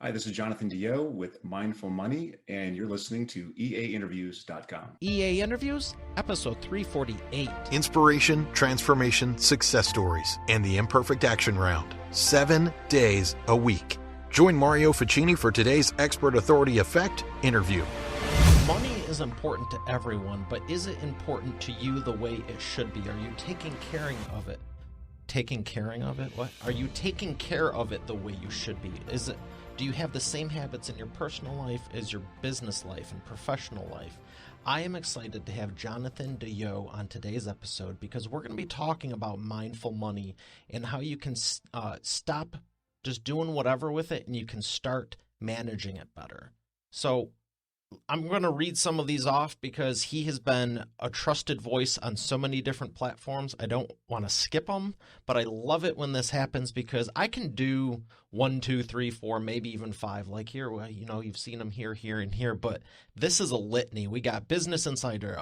Hi, this is Jonathan DeYoe with Mindful Money, and you're listening to eainterviews.com. EA Interviews, episode 348. Inspiration, transformation, success stories, and the Imperfect Action Round. 7 days a week. Join Mario Ficini for today's Expert Authority Effect interview. Money is important to everyone, but is it important to you the way it should be? Are you taking care of it? Taking care of it? What? Are you taking care of it the way you should be? Do you have the same habits in your personal life as your business life and professional life? I am excited to have Jonathan DeYoe on today's episode because we're going to be talking about mindful money and how you can stop just doing whatever with it and you can start managing it better. So I'm going to read some of these off because he has been a trusted voice on so many different platforms. I don't want to skip them, but I love it when this happens because I can do 1, 2, 3, 4, maybe even 5. Like here, well, you've seen them here, and here, but this is a litany. We got Business Insider,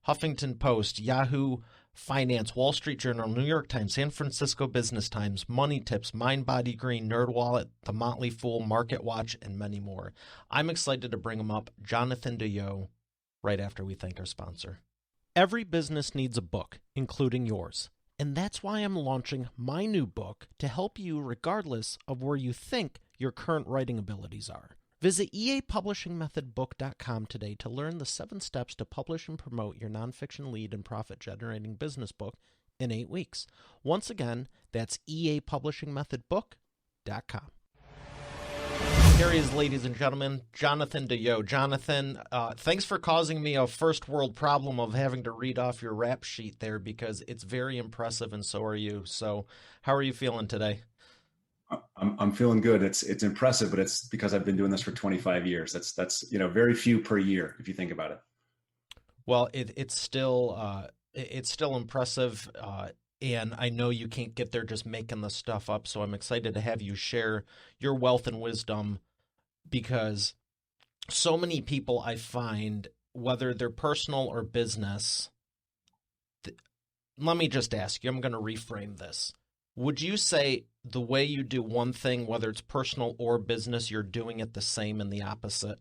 Huffington Post, Yahoo Finance, Wall Street Journal, New York Times, San Francisco Business Times, Money Tips, Mind Body Green, NerdWallet, The Motley Fool, Market Watch, and many more. I'm excited to bring them up. Jonathan DeYoe, right after we thank our sponsor. Every business needs a book, including yours. And that's why I'm launching my new book to help you regardless of where you think your current writing abilities are. Visit eapublishingmethodbook.com today to learn the 7 steps to publish and promote your nonfiction lead and profit-generating business book in 8 weeks. Once again, that's eapublishingmethodbook.com. Here he is, ladies and gentlemen, Jonathan DeYoe. Jonathan, thanks for causing me a first world problem of having to read off your rap sheet there because it's very impressive and so are you. So how are you feeling today? I'm feeling good. It's impressive, but it's because I've been doing this for 25 years. That's very few per year if you think about it. Well, it's still impressive, and I know you can't get there just making the stuff up. So I'm excited to have you share your wealth and wisdom because so many people I find, whether they're personal or business, let me just ask you. I'm going to reframe this. Would you say the way you do one thing, whether it's personal or business, you're doing it the same and the opposite?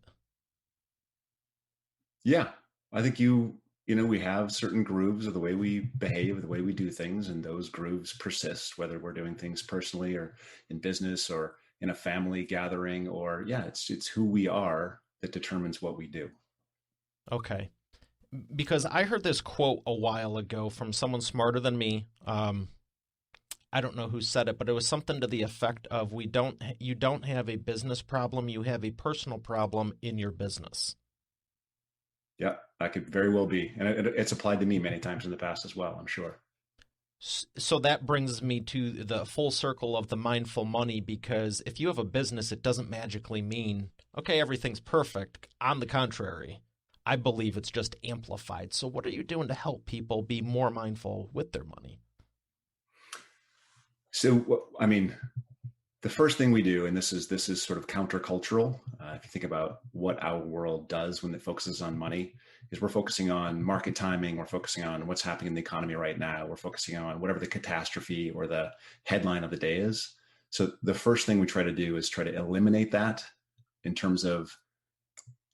Yeah, I think we have certain grooves of the way we behave, the way we do things, and those grooves persist, whether we're doing things personally or in business or in a family gathering, or it's who we are that determines what we do. Okay. Because I heard this quote a while ago from someone smarter than me. I don't know who said it, but it was something to the effect of you don't have a business problem, you have a personal problem in your business. Yeah, that could very well be. And it's applied to me many times in the past as well, I'm sure. So that brings me to the full circle of the mindful money, because if you have a business, it doesn't magically mean, okay, everything's perfect. On the contrary, I believe it's just amplified. So what are you doing to help people be more mindful with their money? So, the first thing we do, and this is sort of countercultural, if you think about what our world does when it focuses on money, is we're focusing on market timing, we're focusing on what's happening in the economy right now, we're focusing on whatever the catastrophe or the headline of the day is. So the first thing we try to do is try to eliminate that in terms of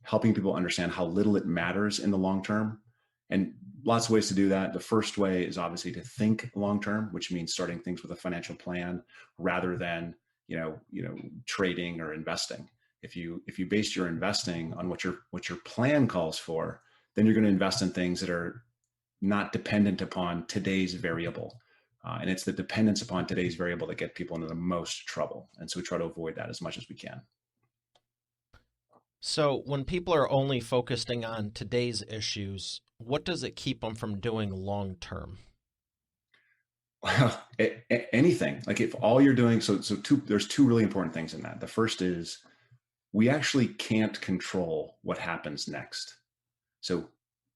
helping people understand how little it matters in the long term. And lots of ways to do that. The first way is obviously to think long-term, which means starting things with a financial plan rather than, trading or investing. If you base your investing on what your plan calls for, then you're going to invest in things that are not dependent upon today's variable. And it's the dependence upon today's variable that get people into the most trouble. And so we try to avoid that as much as we can. So when people are only focusing on today's issues, what does it keep them from doing long Well, anything. Like if all you're doing, there's 2 really important things in that. The first is we actually can't control what happens next. So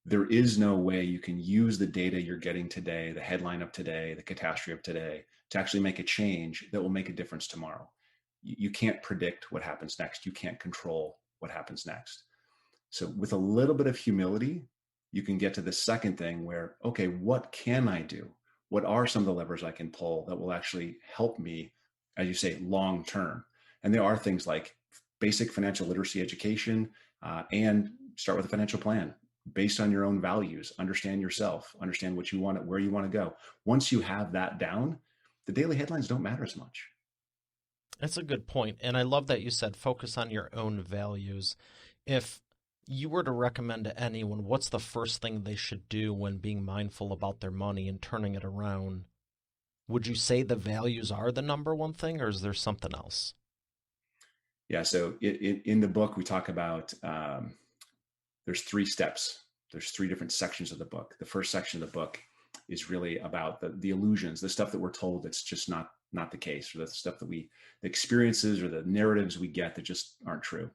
there is no way you can use the data you're getting today, the headline of today, the catastrophe of today, to actually make a change that will make a difference tomorrow. You can't predict what happens next. You can't control what happens next. So with a little bit of humility, you can get to the second thing where, okay, what can I do? What are some of the levers I can pull that will actually help me, as you say, long term? And there are things like basic financial literacy education, and start with a financial plan based on your own values. Understand yourself, understand what you want, where you want to go. Once you have that down, the daily headlines don't matter as much. That's a good point. And I love that you said focus on your own values. If you were to recommend to anyone, what's the first thing they should do when being mindful about their money and turning it around? Would you say the values are the number one thing, or is there something else? Yeah. So in the book, we talk about there's 3 steps. There's 3 different sections of the book. The first section of the book is really about the illusions, the stuff that we're told that's just not the case, or the stuff that the experiences or the narratives we get that just aren't true.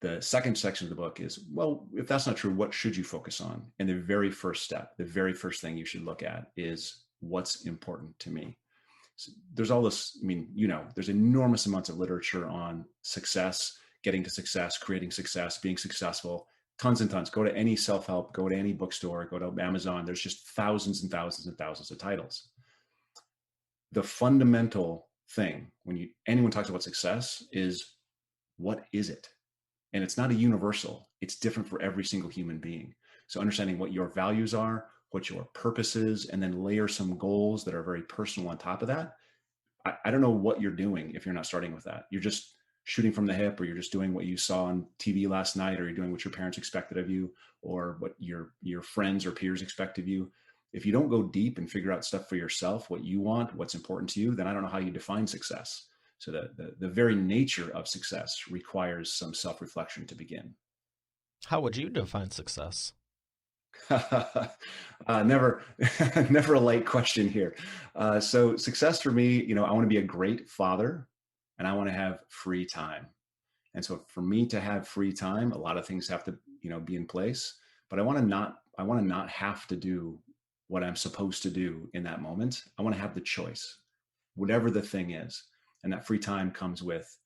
The second section of the book is, well, if that's not true, what should you focus on? And the very first step, the very first thing you should look at is what's important to me. So there's all this, there's enormous amounts of literature on success, getting to success, creating success, being successful, tons and tons. Go to any self-help, go to any bookstore, go to Amazon. There's just thousands and thousands and thousands of titles. The fundamental thing when anyone talks about success is, what is it? And it's not a universal. It's different for every single human being. So understanding what your values are, what your purpose is, and then layer some goals that are very personal on top of that. I don't know what you're doing if you're not starting with that. You're just shooting from the hip, or you're just doing what you saw on TV last night, or you're doing what your parents expected of you, or what your friends or peers expect of you. If you don't go deep and figure out stuff for yourself, what you want, what's important to you, then I don't know how you define success. So the very nature of success requires some self-reflection to begin. How would you define success? Never a light question here. So success for me, I want to be a great father, and I want to have free time. And so for me to have free time, a lot of things have to, be in place, but I want to not have to do what I'm supposed to do in that moment. I want to have the choice, whatever the thing is. And that free time comes with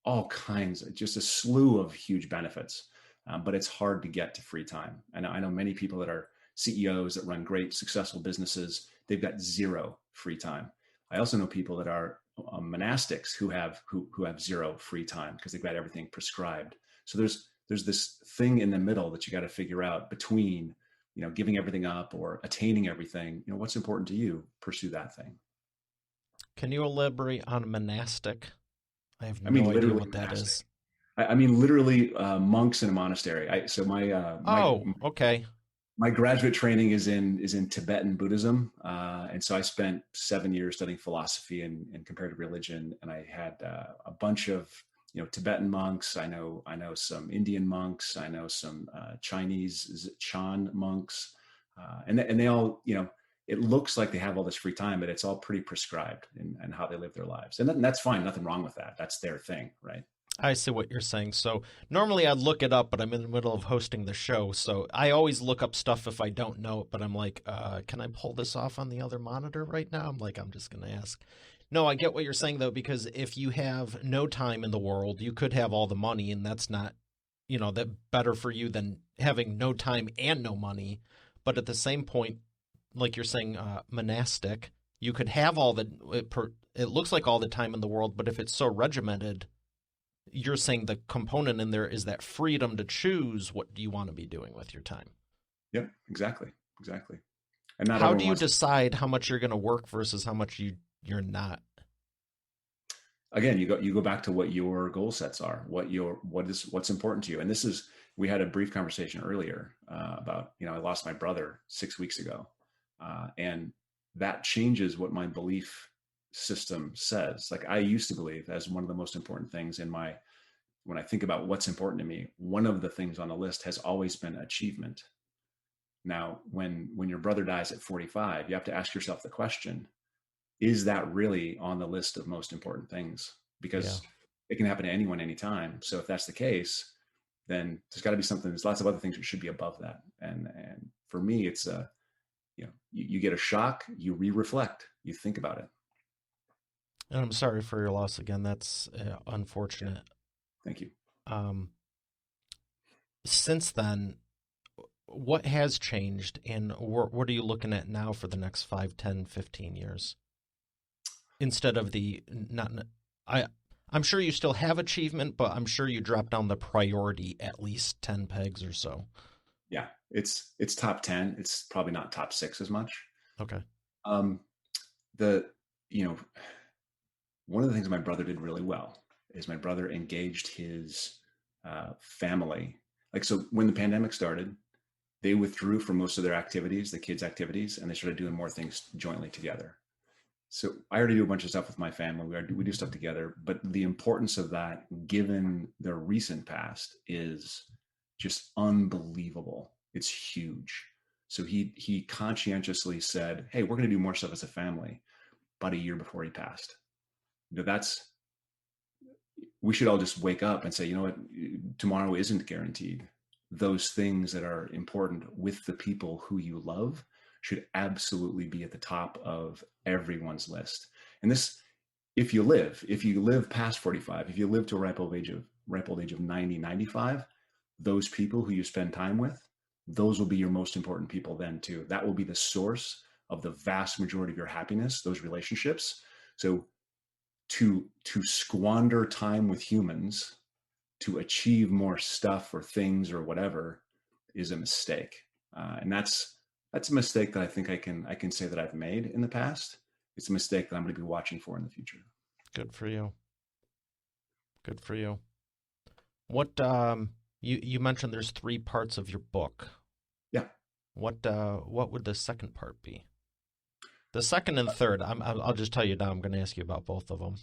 all kinds, just a slew of huge benefits. But it's hard to get to free time. And I know many people that are CEOs that run great, successful businesses. They've got zero free time. I also know people that are monastics who have zero free time because they've got everything prescribed. So there's this thing in the middle that you got to figure out between, giving everything up or attaining everything. What's important to you? Pursue that thing. Can you elaborate on monastic? I have no idea what that is. I mean, literally monks in a monastery. Okay. My graduate training is in Tibetan Buddhism, and so I spent 7 years studying philosophy and comparative religion. And I had a bunch of Tibetan monks. I know some Indian monks. I know some Chinese Chan monks, and they all it looks like they have all this free time, but it's all pretty prescribed in how they live their lives. And that's fine. Nothing wrong with that. That's their thing, right? I see what you're saying. So normally I'd look it up, but I'm in the middle of hosting the show. So I always look up stuff if I don't know it, but I'm like, can I pull this off on the other monitor right now? I'm just going to ask. No, I get what you're saying, though, because if you have no time in the world, you could have all the money, and that's not, that better for you than having no time and no money. But at the same point, like you're saying, monastic, you could have it looks like all the time in the world, but if it's so regimented, you're saying the component in there is that freedom to choose what you want to be doing with your time. Yep, exactly. And how do you decide how much you're going to work versus how much you're not? Again, you go back to what your goal sets are, what's important to you. And we had a brief conversation earlier about, I lost my brother 6 weeks ago. And that changes what my belief system says. Like, I used to believe, as one of the most important things when I think about what's important to me, one of the things on the list has always been achievement. Now, when your brother dies at 45, you have to ask yourself the question, is that really on the list of most important things? Because it can happen to anyone, anytime. So if that's the case, then there's got to be something. There's lots of other things that should be above that. And for me, it's you get a shock, you re-reflect, you think about it. And I'm sorry for your loss again. That's unfortunate. Yeah. Thank you. Since then, what has changed, and what are you looking at now for the next 5, 10, 15 years? Instead of I'm sure you still have achievement, but I'm sure you dropped down the priority at least 10 pegs or so. Yeah, it's top 10. It's probably not top 6 as much. Okay. Um, the you know One of the things my brother did really well is my brother engaged his family. Like, so when the pandemic started, they withdrew from most of their activities, the kids' activities, and they started doing more things jointly together. So I already do a bunch of stuff with my family. We do stuff together, but the importance of that, given their recent past, is just unbelievable. It's huge. So he conscientiously said, "Hey, we're going to do more stuff as a family." About a year before he passed. That's We should all just wake up and say, you know what, tomorrow isn't guaranteed. Those things that are important with the people who you love should absolutely be at the top of everyone's list. And this, if you live past 45, if you live to a ripe old age of 90, 95, those people who you spend time with, those will be your most important people then too. That will be the source of the vast majority of your happiness, those relationships. So to squander time with humans to achieve more stuff or things or whatever is a mistake, and that's a mistake that I think I can say that I've made in the past. It's a mistake that I'm going to be watching for in the future. Good for you. Good for you. What you mentioned there's 3 parts of your book. Yeah. What would the second part be? The second and third, I'll just tell you now. I'm going to ask you about both of them.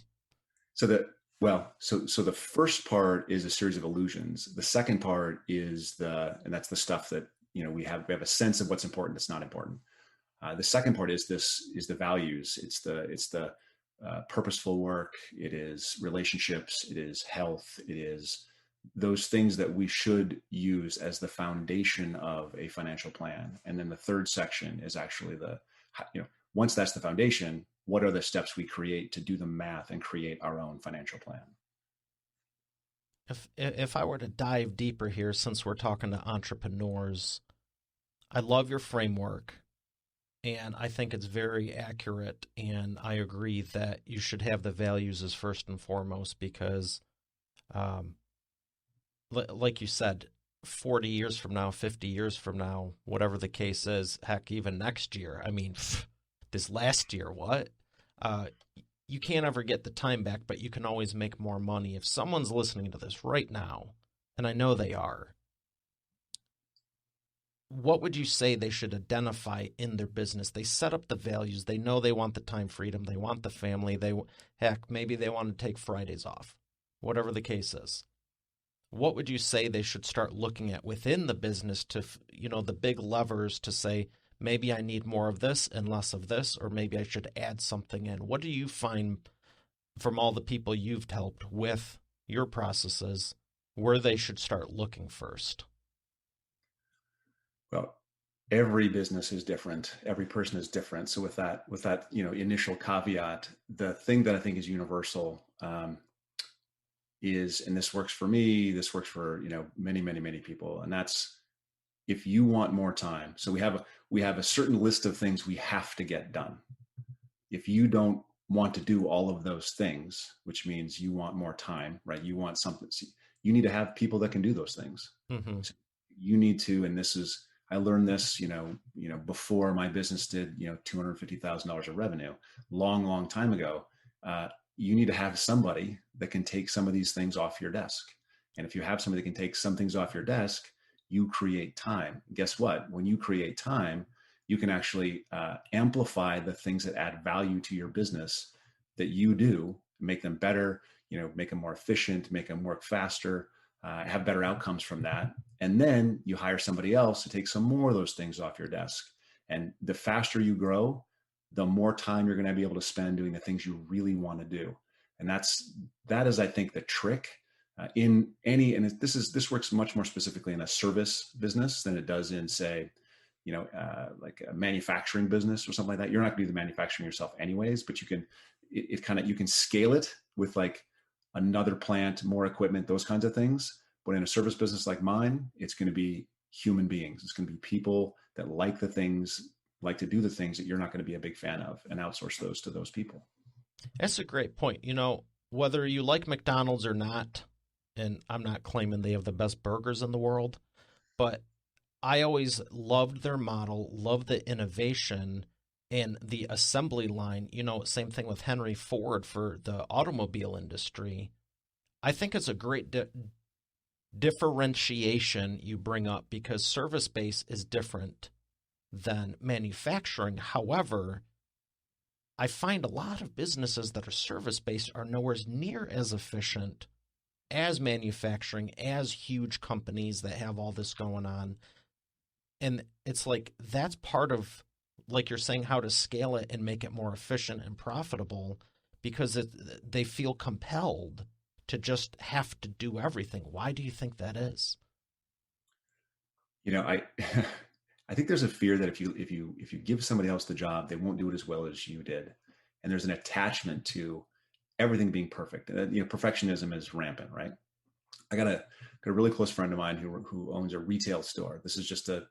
So the first part is a series of illusions. The second part is and that's the stuff that we have a sense of what's important, that's not important. The second part is the values. It's the purposeful work. It is relationships. It is health. It is those things that we should use as the foundation of a financial plan. And then the third section is actually once that's the foundation, what are the steps we create to do the math and create our own financial plan? If I were to dive deeper here, since we're talking to entrepreneurs, I love your framework, and I think it's very accurate, and I agree that you should have the values as first and foremost because, like you said, 40 years from now, 50 years from now, whatever the case is, heck, even next year, I mean, this last year, what? You can't ever get the time back, but you can always make more money. If someone's listening to this right now, and I know they are, what would you say they should identify in their business? They set up the values. They know they want the time freedom. They want the family. Maybe they want to take Fridays off, whatever the case is. What would you say they should start looking at within the business to, the big levers to say, maybe I need more of this and less of this, or maybe I should add something in? What do you find from all the people you've helped with your processes where they should start looking first? Well, every business is different. Every person is different. So with that, initial caveat, the thing that I think is universal is, and this works for me, this works for, many, many, many people. And that's, if you want more time. So we have a certain list of things we have to get done. If you don't want to do all of those things, which means you want more time, right? You want something, you need to have people that can do those things. Mm-hmm. So you need to, and I learned this, before my business did, $250,000 of revenue, long time ago. You need to have somebody that can take some of these things off your desk. And if you have somebody that can take some things off your desk, you create time. Guess what? When you create time, you can actually amplify the things that add value to your business that you do, make them better, make them more efficient, make them work faster, have better outcomes from that. And then you hire somebody else to take some more of those things off your desk. And the faster you grow, the more time you're going to be able to spend doing the things you really want to do. And that is, I think, the trick. This works much more specifically in a service business than it does in, say, like a manufacturing business or something like that. You're not going to do the manufacturing yourself anyways, but you can scale it with like another plant, more equipment, those kinds of things. But in a service business like mine, it's going to be human beings. It's going to be people that like to do the things that you're not going to be a big fan of, and outsource those to those people. That's a great point. whether you like McDonald's or not, and I'm not claiming they have the best burgers in the world, but I always loved their model, loved the innovation and the assembly line. Same thing with Henry Ford for the automobile industry. I think it's a great differentiation you bring up because service base is different than manufacturing. However, I find a lot of businesses that are service based are nowhere near as efficient as manufacturing, as huge companies that have all this going on. And it's like that's part of, like you're saying, how to scale it and make it more efficient and profitable because they feel compelled to just have to do everything. Why do you think that is? I I think there's a fear that if you give somebody else the job, they won't do it as well as you did, and there's an attachment to everything being perfect. Perfectionism is rampant, right? I got a really close friend of mine who owns a retail store. This is just a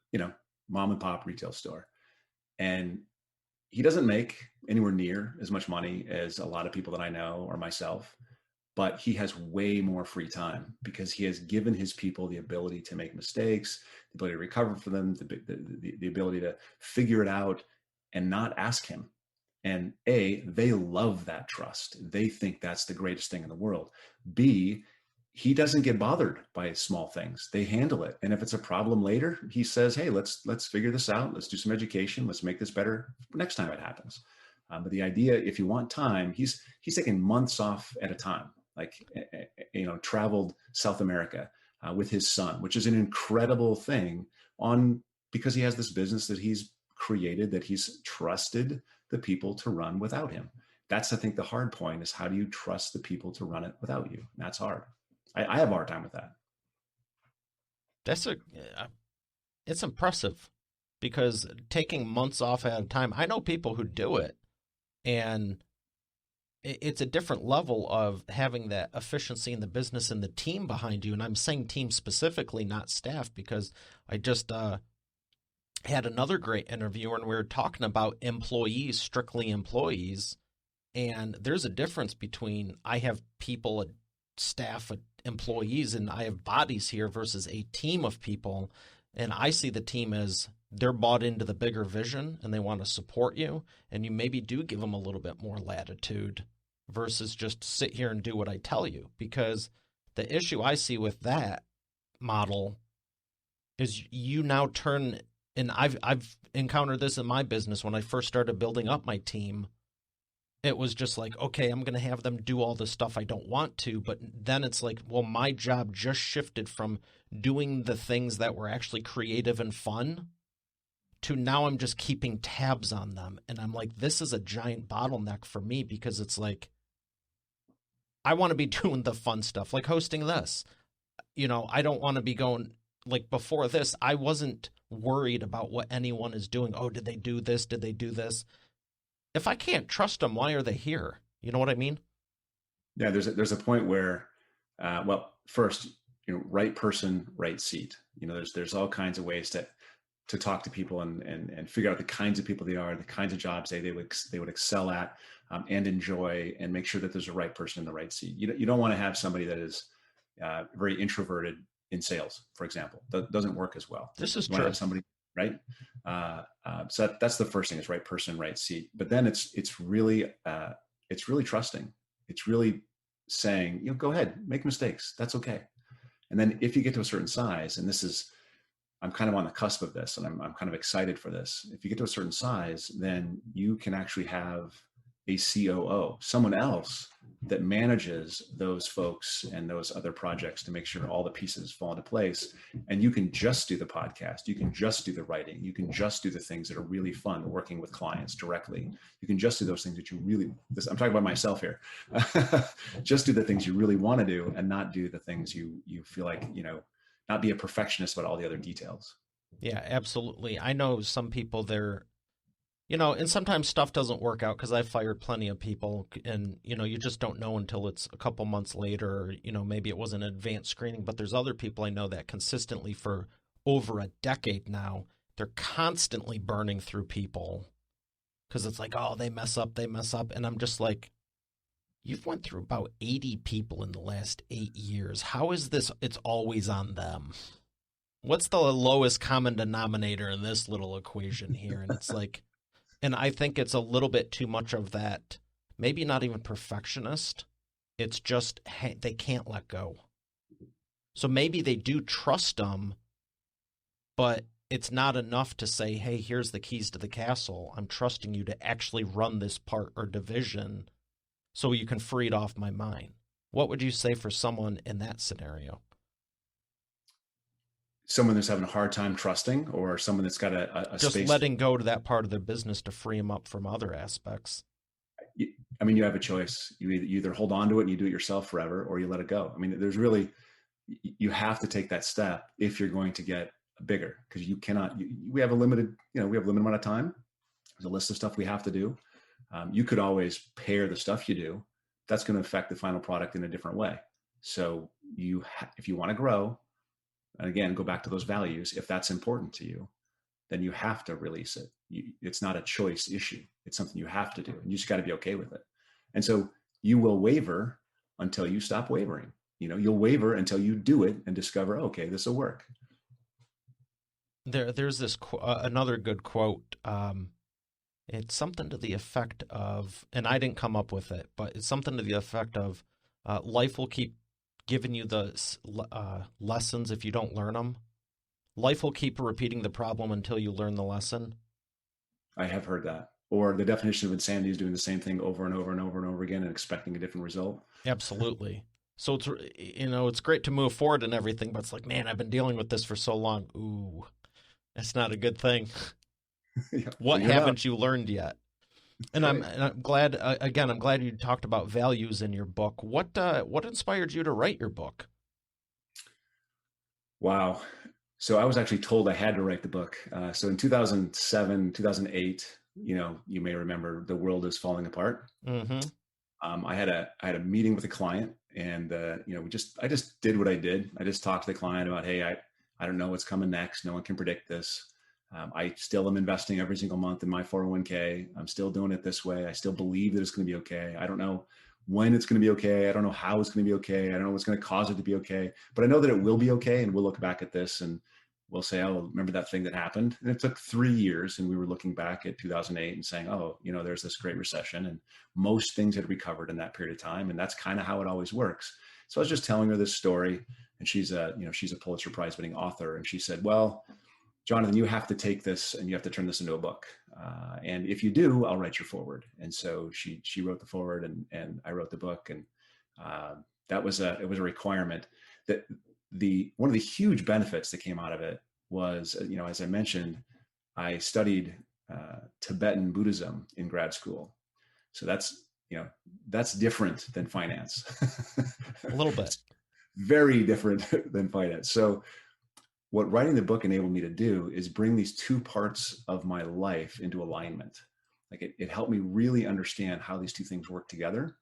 mom and pop retail store, and he doesn't make anywhere near as much money as a lot of people that I know or myself, but he has way more free time because he has given his people the ability to make mistakes, the ability to recover from them, the ability to figure it out and not ask him. And A, they love that trust. They think that's the greatest thing in the world. B, he doesn't get bothered by small things. They handle it. And if it's a problem later, he says, hey, let's figure this out. Let's do some education. Let's make this better next time it happens. But the idea, if you want time, he's taking months off at a time, like, traveled South America with his son, which is an incredible thing because he has this business that he's created, that he's trusted the people to run without him. That's, I think, the hard point is how do you trust the people to run it without you? And that's hard. I have a hard time with that. It's impressive because taking months off at a time, I know people who do it, and it's a different level of having that efficiency in the business and the team behind you. And I'm saying team specifically, not staff, because I just had another great interviewer and we were talking about employees, strictly employees. And there's a difference between I have people, staff, employees, and I have bodies here versus a team of people. And I see the team as they're bought into the bigger vision and they want to support you. And you maybe do give them a little bit more latitude versus just sit here and do what I tell you. Because the issue I see with that model is you now turn, and I've encountered this in my business when I first started building up my team. It was just like, okay, I'm going to have them do all the stuff I don't want to. But then it's like, well, my job just shifted from doing the things that were actually creative and fun to now I'm just keeping tabs on them. And I'm like, this is a giant bottleneck for me because it's like, I want to be doing the fun stuff, like hosting this. I don't want to be going, like before this, I wasn't worried about what anyone is doing. Oh, did they do this? Did they do this? If I can't trust them, why are they here? You know what I mean? Yeah, there's a point where, first, right person, right seat. There's all kinds of ways to talk to people and figure out the kinds of people they are, the kinds of jobs they would excel at and enjoy, and make sure that there's a right person in the right seat. You don't want to have somebody that is very introverted in sales, for example. That doesn't work as well. This is true. True. Have somebody, right? So that's the first thing, is right person, right seat. But then it's really trusting. It's really saying, go ahead, make mistakes. That's okay. And then if you get to a certain size, and I'm kind of on the cusp of this, and I'm kind of excited for this. If you get to a certain size, then you can actually have a COO, someone else that manages those folks and those other projects to make sure all the pieces fall into place. And you can just do the podcast. You can just do the writing. You can just do the things that are really fun, working with clients directly. You can just do those things that I'm talking about myself here. Just do the things you really want to do and not do the things you feel like, not be a perfectionist about all the other details. Yeah, absolutely. I know some people and sometimes stuff doesn't work out because I've fired plenty of people and, you just don't know until it's a couple months later, or, maybe it was an advanced screening, but there's other people I know that consistently for over a decade now, they're constantly burning through people because it's like, oh, they mess up. And I'm just like, You've went through about 80 people in the last 8 years. How is this? It's always on them. What's the lowest common denominator in this little equation here? And it's like, and I think it's a little bit too much of that, maybe not even perfectionist. It's just they can't let go. So maybe they do trust them, but it's not enough to say, hey, here's the keys to the castle. I'm trusting you to actually run this part or division so you can free it off my mind. What would you say for someone in that scenario? Someone that's having a hard time trusting, or someone that's got a Just space. letting go to that part of their business to free them up from other aspects. I mean, you have a choice. You either hold on to it and you do it yourself forever, or you let it go. I mean, there's really, you have to take that step if you're going to get bigger, because you cannot, we have a limited, we have a limited amount of time. There's a list of stuff we have to do. You could always pare the stuff you do. That's going to affect the final product in a different way. So if you want to grow, and again, go back to those values, if that's important to you, then you have to release it. It's not a choice issue. It's something you have to do. And you just got to be okay with it. And so you will waver until you stop wavering. You'll waver until you do it and discover, okay, this will work. There's this another good quote. It's something to the effect of, and I didn't come up with it, but it's something to the effect of, life will keep giving you the lessons if you don't learn them. Life will keep repeating the problem until you learn the lesson. I have heard that. Or the definition of insanity is doing the same thing over and over and over and over again and expecting a different result. Absolutely. So it's great to move forward and everything, but it's like, man, I've been dealing with this for so long. Ooh, that's not a good thing. Yeah, what haven't you learned yet? And right. I'm glad. Again, I'm glad you talked about values in your book. What inspired you to write your book? Wow. So I was actually told I had to write the book. So in 2007, 2008, you may remember, the world is falling apart. Mm-hmm. I had a meeting with a client, and I just did what I did. I just talked to the client about, hey, I don't know what's coming next. No one can predict this. I still am investing every single month in my 401k. I'm still doing it this way. I still believe that it's going to be okay. I don't know when it's going to be okay. I don't know how it's going to be okay. I don't know what's going to cause it to be okay, but I know that it will be okay. And we'll look back at this and we'll say, oh, remember that thing that happened? And it took 3 years. And we were looking back at 2008 and saying, oh, there's this great recession, and most things had recovered in that period of time. And that's kind of how it always works. So I was just telling her this story, and she's a Pulitzer Prize winning author. And she said, well, Jonathan, you have to take this and you have to turn this into a book. And if you do, I'll write your foreword. And so she wrote the foreword, and I wrote the book. And it was a requirement. That one of the huge benefits that came out of it was, as I mentioned, I studied Tibetan Buddhism in grad school. So that's different than finance. A little bit. Very different than finance. So what writing the book enabled me to do is bring these two parts of my life into alignment. Like it helped me really understand how these two things work together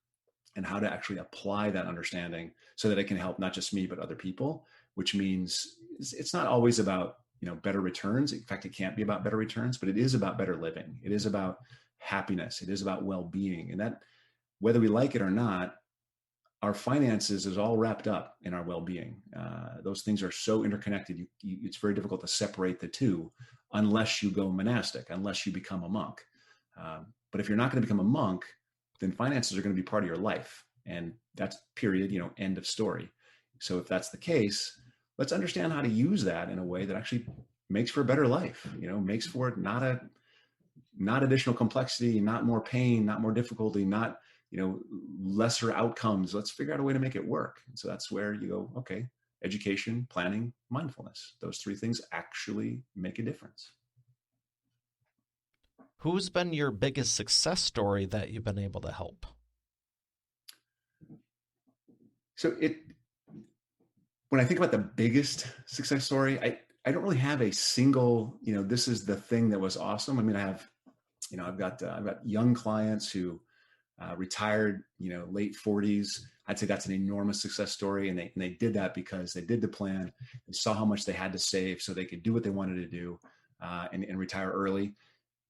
and how to actually apply that understanding so that it can help not just me, but other people, which means it's not always about, better returns. In fact, it can't be about better returns, but it is about better living. It is about happiness. It is about well-being. And that, whether we like it or not, our finances is all wrapped up in our well-being. Those things are so interconnected. It's very difficult to separate the two unless you go monastic, unless you become a monk. But if you're not going to become a monk, then finances are going to be part of your life. And that's period, end of story. So if that's the case, let's understand how to use that in a way that actually makes for a better life, makes for it not additional complexity, not more pain, not more difficulty, not lesser outcomes. Let's figure out a way to make it work. And so that's where you go, okay, education, planning, mindfulness. Those three things actually make a difference. Who's been your biggest success story that you've been able to help? So when I think about the biggest success story, I don't really have a single, this is the thing that was awesome. I mean, I've got young clients who retired, late 40s. I'd say that's an enormous success story. And they did that because they did the plan. They saw how much they had to save so they could do what they wanted to do and retire early.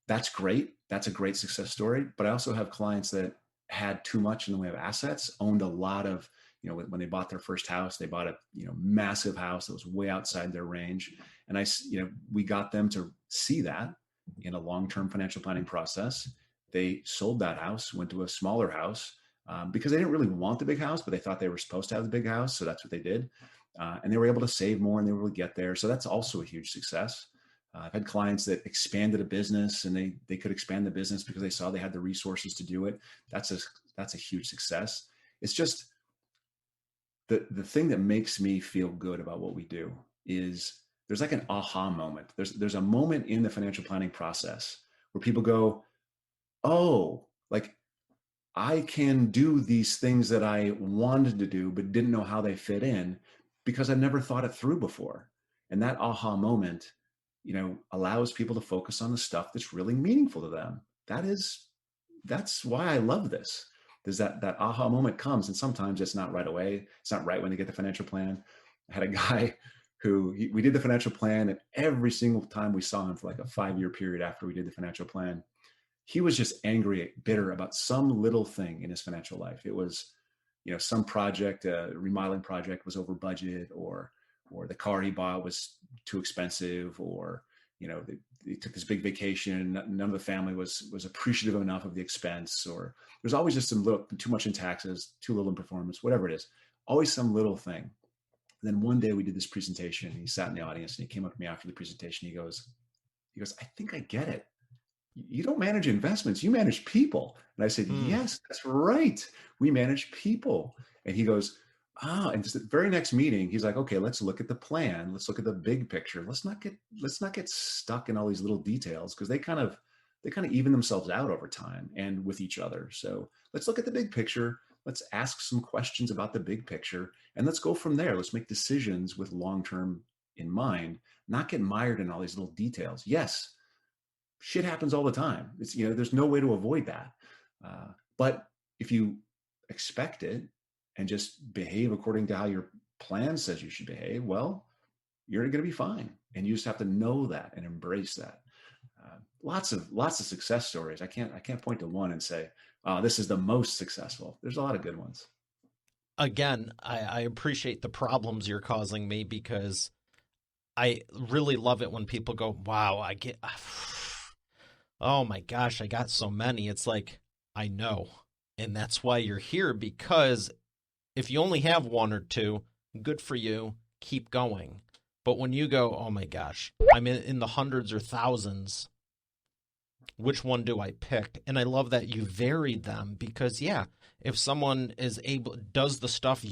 That's great. That's a great success story. But I also have clients that had too much in the way of assets, owned a lot of, when they bought their first house, they bought a, massive house that was way outside their range. And we got them to see that in a long-term financial planning process. They sold that house, went to a smaller house, because they didn't really want the big house, but they thought they were supposed to have the big house. So that's what they did. And they were able to save more and they were able to get there. So that's also a huge success. I've had clients that expanded a business and they could expand the business because they saw they had the resources to do it. That's a huge success. It's just the thing that makes me feel good about what we do is there's like an aha moment. There's a moment in the financial planning process where people go, oh, like I can do these things that I wanted to do, but didn't know how they fit in because I've never thought it through before. And that aha moment, allows people to focus on the stuff that's really meaningful to them. That's why I love this. There's that aha moment comes, and sometimes it's not right away. It's not right when they get the financial plan. I had a guy who we did the financial plan, and every single time we saw him for like a 5-year period after we did the financial plan, he was just angry, bitter about some little thing in his financial life. It was, some project, a remodeling project was over budget, or the car he bought was too expensive, or, they took this big vacation. None of the family was appreciative enough of the expense, or there's always just too much in taxes, too little in performance, whatever it is, always some little thing. And then one day we did this presentation, and he sat in the audience and he came up to me after the presentation. He goes, I think I get it. You don't manage investments, you manage people. And I said, yes, that's right. We manage people. And he goes, and just the very next meeting, he's like, okay, let's look at the plan. Let's look at the big picture. Let's not get stuck in all these little details, because they kind of even themselves out over time and with each other. So let's look at the big picture. Let's ask some questions about the big picture, and let's go from there. Let's make decisions with long-term in mind, not get mired in all these little details. Yes, shit happens all the time. It's, there's no way to avoid that. But if you expect it and just behave according to how your plan says you should behave, well, you're going to be fine. And you just have to know that and embrace that. Lots of success stories. I can't point to one and say, oh, this is the most successful. There's a lot of good ones. Again, I appreciate the problems you're causing me, because I really love it when people go, wow, oh my gosh, I got so many. It's like, I know. And that's why you're here, because if you only have one or two, good for you, keep going. But when you go, oh my gosh, I'm in the hundreds or thousands, which one do I pick? And I love that you varied them, because if someone is does the stuff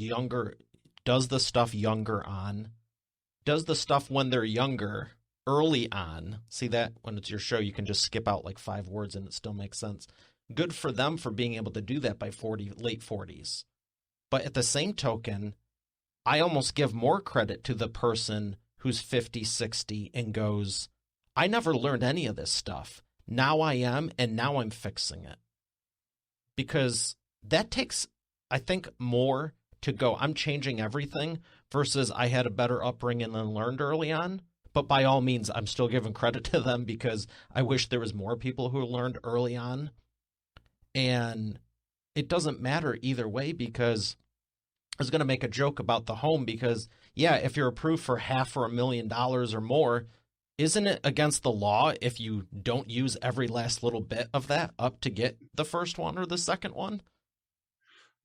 when they're younger, early on, see that when it's your show, you can just skip out like 5 words and it still makes sense. Good for them for being able to do that by late 40s. But at the same token, I almost give more credit to the person who's 50, 60 and goes, I never learned any of this stuff. Now I am, and now I'm fixing it. Because that takes, I think, more to go, I'm changing everything, versus I had a better upbringing and learned early on. But by all means, I'm still giving credit to them, because I wish there was more people who learned early on. And it doesn't matter either way, because I was going to make a joke about the home, because, if you're approved for $500,000 or more, isn't it against the law if you don't use every last little bit of that up to get the first one or the second one?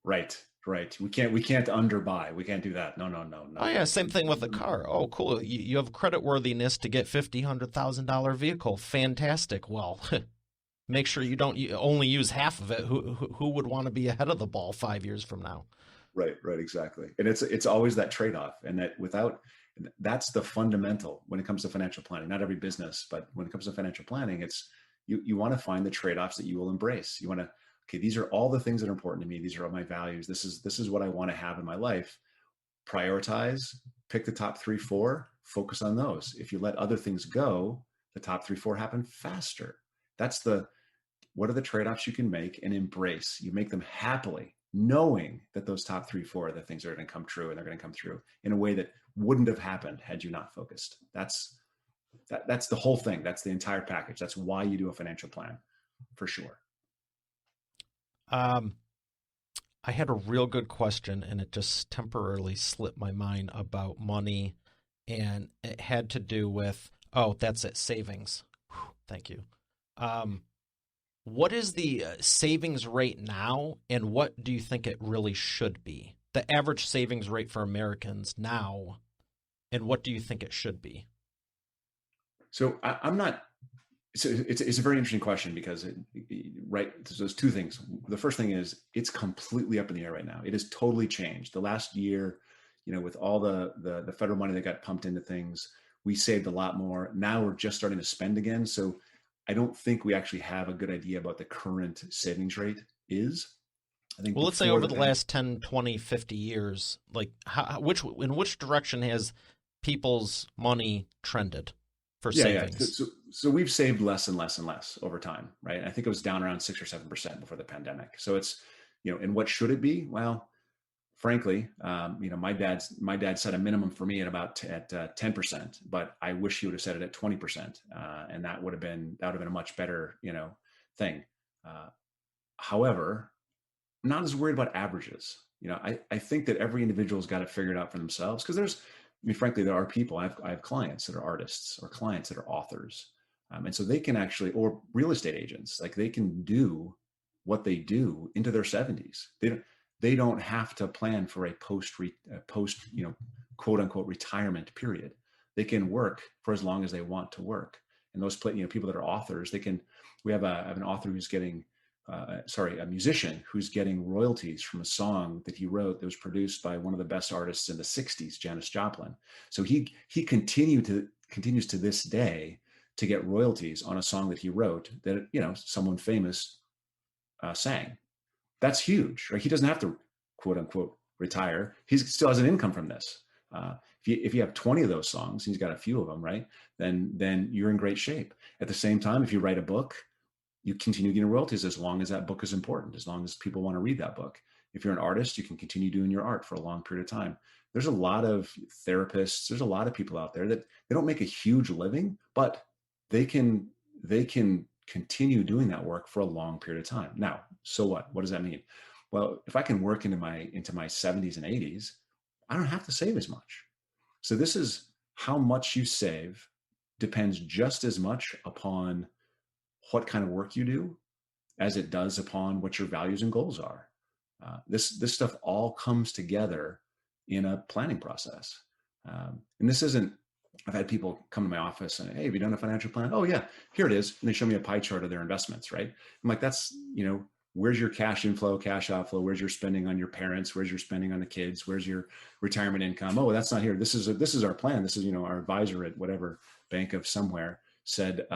Right. We can't underbuy. We can't do that. No. Oh yeah, same thing with the car. Oh, cool. You have credit worthiness to get $100,000 vehicle. Fantastic. Well, make sure you don't only use half of it. Who would want to be ahead of the ball 5 years from now? Right, exactly. And it's always that trade-off, and that's the fundamental when it comes to financial planning. Not every business, but when it comes to financial planning, it's you want to find the trade-offs that you will embrace. You want to, okay, these are all the things that are important to me. These are all my values. This is what I want to have in my life. Prioritize, pick the top 3, 4, focus on those. If you let other things go, the top 3, 4 happen faster. What are the trade-offs you can make and embrace? You make them happily, knowing that those top 3, 4 are the things that are going to come true, and they're going to come through in a way that wouldn't have happened had you not focused. That's the whole thing. That's the entire package. That's why you do a financial plan, for sure. Um, I had a real good question, and it just temporarily slipped my mind about money, and it had to do with, oh, that's it, savings. Whew, thank you. Um, what is the savings rate now, and what do you think it really should be? The average savings rate for Americans now, and what do you think it should be? So I'm not. So it's a very interesting question because right. So there's two things. The first thing is it's completely up in the air right now. It has totally changed. The last year, with all the federal money that got pumped into things, we saved a lot more. Now we're just starting to spend again. So I don't think we actually have a good idea about the current savings rate is. I think Well, let's say before over the the last 10, 20, 50 years, like in which direction has people's money trended for yeah. savings? So we've saved less and less and less over time, right? I think it was down around 6 or 7% before the pandemic. So it's, and what should it be? Well, frankly, my dad set a minimum for me at 10%, but I wish he would have set it at 20%, and that would have been a much better thing. Uh, However, I'm not as worried about averages. I think that every individual's got it figured out for themselves because frankly, there are people. I have clients that are artists or clients that are authors, and so they can actually, or real estate agents, like they can do what they do into their 70s. They don't have to plan for a post quote unquote retirement period. They can work for as long as they want to work. And those people that are authors, they can. We have an author who's getting a musician who's getting royalties from a song that he wrote that was produced by one of the best artists in the 60s, Janis Joplin. So he continues to this day to get royalties on a song that he wrote that someone famous sang. That's huge, right? He doesn't have to quote unquote retire. He still has an income from this. If you have 20 of those songs, he's got a few of them, right? Then you're in great shape. At the same time, if you write a book, you continue getting royalties as long as that book is important, as long as people want to read that book. If you're an artist, you can continue doing your art for a long period of time. There's a lot of therapists, there's a lot of people out there that they don't make a huge living, but they can continue doing that work for a long period of time. Now, so what? What does that mean? Well, if I can work into my 70s and 80s, I don't have to save as much. So this is how much you save depends just as much upon what kind of work you do as it does upon what your values and goals are. This stuff all comes together in a planning process. And this isn't, I've had people come to my office and, hey, have you done a financial plan? Oh yeah, here it is. And they show me a pie chart of their investments, right? I'm like, that's, where's your cash inflow, cash outflow? Where's your spending on your parents? Where's your spending on the kids? Where's your retirement income? Oh, that's not here. This is our plan. This is, our advisor at whatever bank of somewhere said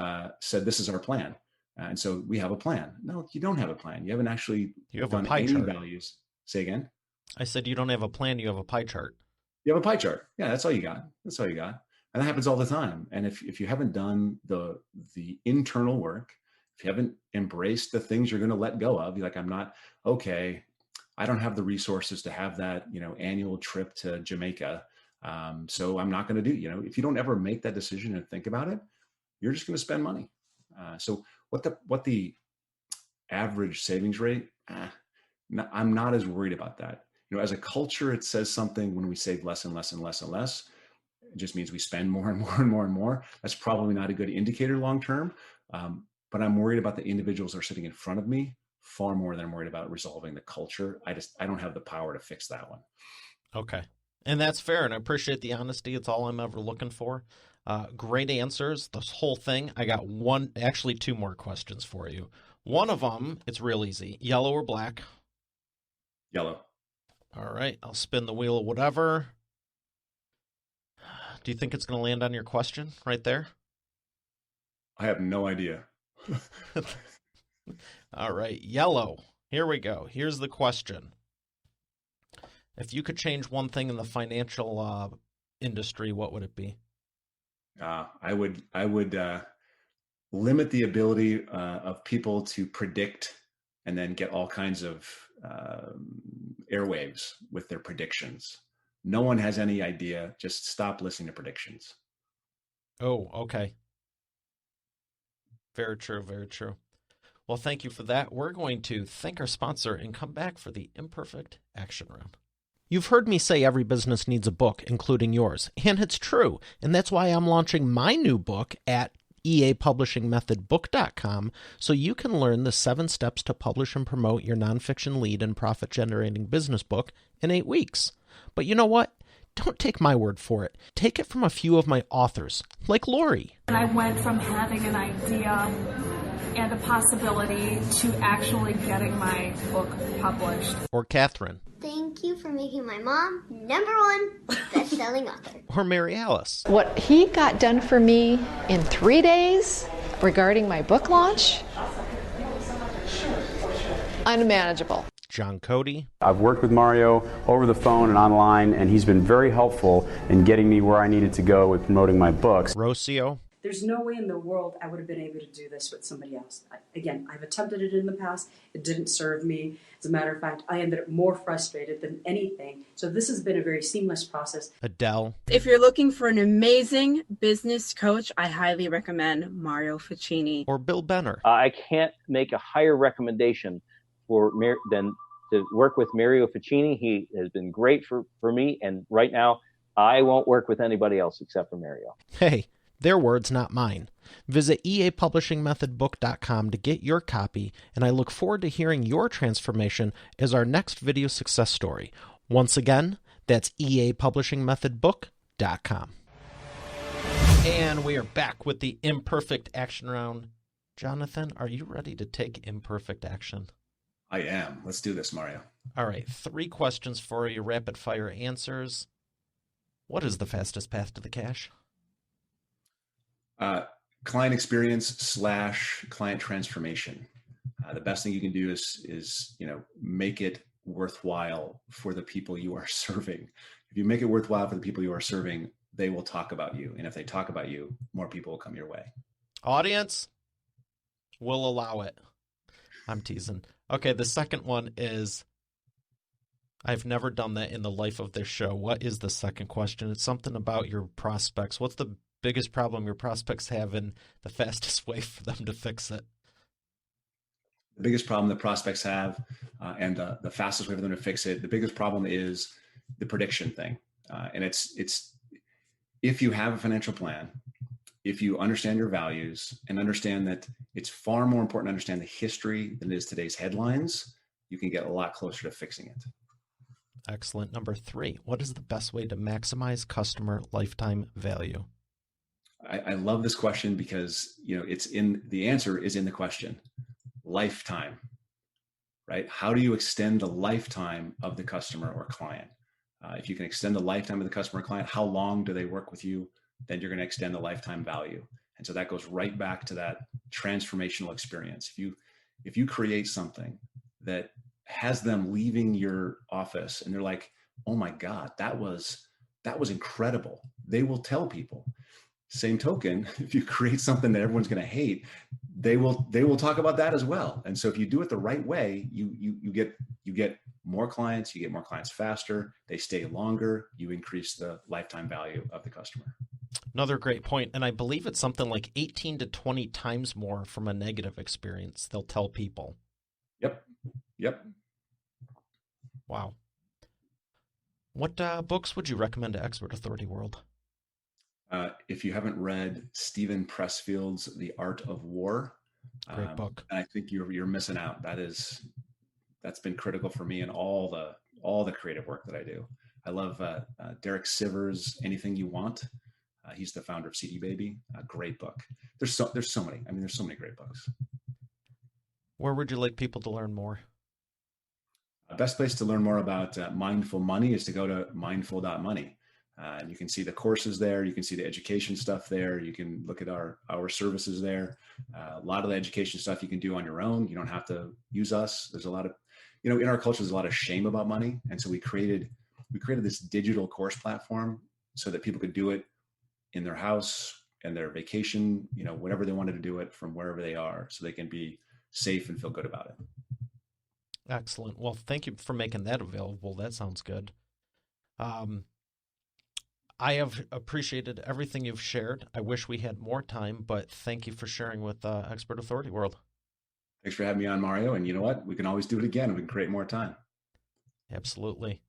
this is our plan. And so we have a plan. No, you don't have a plan. You haven't actually You have a done pie any chart. values. Say again. I said you don't have a plan, you have a pie chart. You have a pie chart. Yeah, that's all you got. That's all you got. And that happens all the time. And if you haven't done the internal work, if you haven't embraced the things you're going to let go of, you're like, I'm not okay. I don't have the resources to have that, annual trip to Jamaica. So I'm not going to do, if you don't ever make that decision and think about it, you're just going to spend money. So what the average savings rate, I'm not as worried about that. As a culture, it says something when we save less and less and less and less. It just means we spend more and more and more and more. That's probably not a good indicator long term. But I'm worried about the individuals that are sitting in front of me far more than I'm worried about resolving the culture. I don't have the power to fix that one. Okay. And that's fair, and I appreciate the honesty. It's all I'm ever looking for. Great answers. This whole thing. I got actually two more questions for you. One of them, it's real easy. Yellow or black? Yellow. All right. I'll spin the wheel of whatever. Do you think it's going to land on your question right there? I have no idea. All right. Yellow. Here we go. Here's the question. If you could change one thing in the financial industry, what would it be? I would limit the ability of people to predict and then get all kinds of airwaves with their predictions. No one has any idea. Just stop listening to predictions. Oh, okay. Very true. Very true. Well, thank you for that. We're going to thank our sponsor and come back for the Imperfect Action Round. You've heard me say every business needs a book, including yours, and it's true. And that's why I'm launching my new book at eapublishingmethodbook.com so you can learn the 7 steps to publish and promote your nonfiction lead and profit-generating business book in 8 weeks. But you know what? Don't take my word for it. Take it from a few of my authors, like Lori. And I went from having an idea and a possibility to actually getting my book published. Or Catherine. Thank you for making my mom #1 best-selling author. Or Mary Alice. What he got done for me in 3 days regarding my book launch, unmanageable. John Cody. I've worked with Mario over the phone and online, and he's been very helpful in getting me where I needed to go with promoting my books. Rocio. There's no way in the world I would have been able to do this with somebody else. Again, I've attempted it in the past. It didn't serve me. As a matter of fact, I ended up more frustrated than anything. So this has been a very seamless process. Adele. If you're looking for an amazing business coach, I highly recommend Mario Ficini. Or Bill Benner. I can't make a higher recommendation than to work with Mario Ficini. He has been great for me, and right now I won't work with anybody else except for Mario. Hey, their words, not mine. Visit eapublishingmethodbook.com to get your copy, and I look forward to hearing your transformation as our next video success story. Once again, that's eapublishingmethodbook.com. And we are back with the Imperfect Action Round. Jonathan, are you ready to take imperfect action? I am. Let's do this, Mario. All right, 3 questions for you, rapid-fire answers. What is the fastest path to the cash? Client experience / client transformation. The best thing you can do is make it worthwhile for the people you are serving. If you make it worthwhile for the people you are serving, they will talk about you. And if they talk about you, more people will come your way. Audience, we'll allow it. I'm teasing. Okay, the second one is, I've never done that in the life of this show. What is the second question? It's something about your prospects. What's the biggest problem your prospects have and the fastest way for them to fix it? The biggest problem the prospects have and the fastest way for them to fix it, the biggest problem is the prediction thing. And it's if you have a financial plan, if you understand your values and understand that it's far more important to understand the history than it is today's headlines, you can get a lot closer to fixing it. Excellent. Number 3, what is the best way to maximize customer lifetime value? I love this question because, the answer is in the question. Lifetime, right? How do you extend the lifetime of the customer or client? If you can extend the lifetime of the customer or client, how long do they work with you? Then you're going to extend the lifetime value. And so that goes right back to that transformational experience. If you create something that has them leaving your office and they're like, oh my God, that was incredible. They will tell people. Same token, if you create something that everyone's going to hate, they will talk about that as well. And so if you do it the right way, you get more clients, you get more clients faster, they stay longer, you increase the lifetime value of the customer. Another great point, and I believe it's something like 18 to 20 times more from a negative experience they'll tell people. Yep. Wow. What books would you recommend to Expert Authority World? If you haven't read Stephen Pressfield's The Art of War, great book. I think you're missing out. That's been critical for me in all the creative work that I do. I love Derek Sivers' Anything You Want. He's the founder of CD Baby. Great book. There's so many. I mean, there's so many great books. Where would you like people to learn more? The best place to learn more about mindful money is to go to mindful.money. And you can see the courses there. You can see the education stuff there. You can look at our services there. A lot of the education stuff you can do on your own. You don't have to use us. There's a lot of, in our culture, there's a lot of shame about money. And so we created this digital course platform so that people could do it in their house and their vacation, whatever they wanted to do it from wherever they are, so they can be safe and feel good about it. Excellent. Well, thank you for making that available. That sounds good. I have appreciated everything you've shared. I wish we had more time, but thank you for sharing with Expert Authority World. Thanks for having me on, Mario. And you know what? We can always do it again. We can create more time. Absolutely.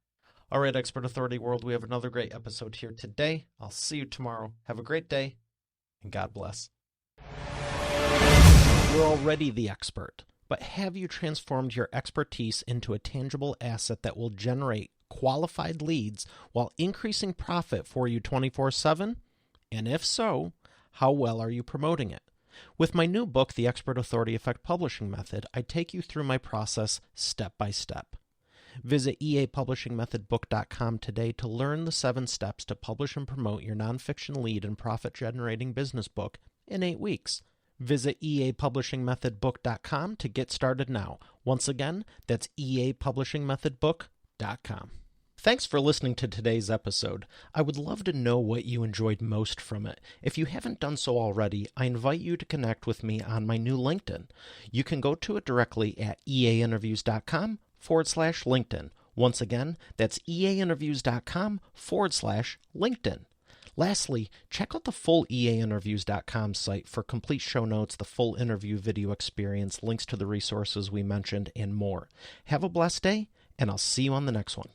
All right, Expert Authority World, we have another great episode here today. I'll see you tomorrow. Have a great day, and God bless. You're already the expert, but have you transformed your expertise into a tangible asset that will generate qualified leads while increasing profit for you 24/7? And if so, how well are you promoting it? With my new book, The Expert Authority Effect Publishing Method, I take you through my process step by step. Visit eapublishingmethodbook.com today to learn the 7 steps to publish and promote your nonfiction lead and profit-generating business book in 8 weeks. Visit eapublishingmethodbook.com to get started now. Once again, that's eapublishingmethodbook.com. Thanks for listening to today's episode. I would love to know what you enjoyed most from it. If you haven't done so already, I invite you to connect with me on my new LinkedIn. You can go to it directly at eainterviews.com/LinkedIn. Once again, that's eainterviews.com/LinkedIn. Lastly, check out the full eainterviews.com site for complete show notes, the full interview video experience, links to the resources we mentioned, and more. Have a blessed day, and I'll see you on the next one.